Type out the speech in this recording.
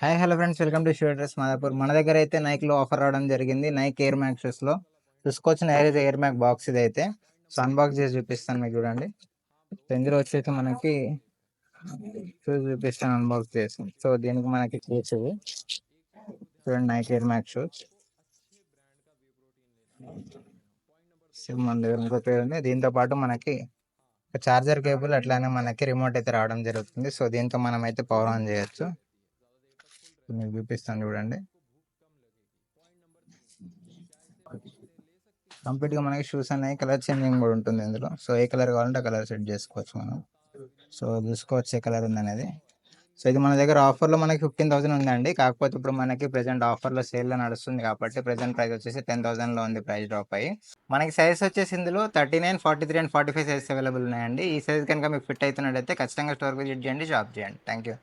Hi hello friends, welcome to shoe dress Madhapur. మన దగ్గర అయితే నైక్లో ఆఫర్ రావడం జరిగింది. నైక్ ఎయిర్ మ్యాక్స్ షూస్లో చూసుకోవచ్చు. ఎయిర్ మ్యాక్ బాక్స్ ఇది అయితే సో అన్బాక్స్ చేసి చూపిస్తాను మీకు చూడండి. సో ఇందులో వచ్చేసి మనకి షూస్ చూపిస్తాను అన్బాక్స్ చేసి. సో దీనికి మనకి చేసేది చూడండి, Nike air max shoes. So మన దగ్గర ఇంకో పేరు ఉంది. దీంతో పాటు మనకి చార్జర్ కేబుల్ అట్లానే మనకి రిమోట్ అయితే రావడం జరుగుతుంది. సో దీంతో మనం అయితే పవర్ ఆన్ చేయొచ్చు. మీకు చూపిస్తాను చూడండి. కంప్లీట్ గా మనకి షూస్ అనేవి కలర్ చేంజింగ్ కూడా ఉంటుంది ఇందులో. సో ఏ కలర్ కావాలంటే ఆ కలర్ సెట్ చేసుకోవచ్చు మనం. సో చూసుకోవచ్చు ఏ కలర్ ఉంది అనేది. సో ఇది మన దగ్గర ఆఫర్లో మనకి 15,000 ఉందండి. కాకపోతే ఇప్పుడు మనకి ప్రెసెంట్ ఆఫర్లో సేల్లో నడుస్తుంది కాబట్టి ప్రెసెంట్ ప్రైస్ వచ్చేసి 10,000లో ఉంది, ప్రైస్ డ్రాప్ అయ్యి. మనకి సైజ్ వచ్చేసి ఇందులో 39, 43 అండ్ 45 సైజెస్ అవైలబుల్ ఉన్నాయండి. ఈ సైజ్ కనుక మీకు ఫిట్ అవుతున్నట్టయితే ఖచ్చితంగా స్టోర్ విజిట్ చేయండి, షాప్ చేయండి. Thank you.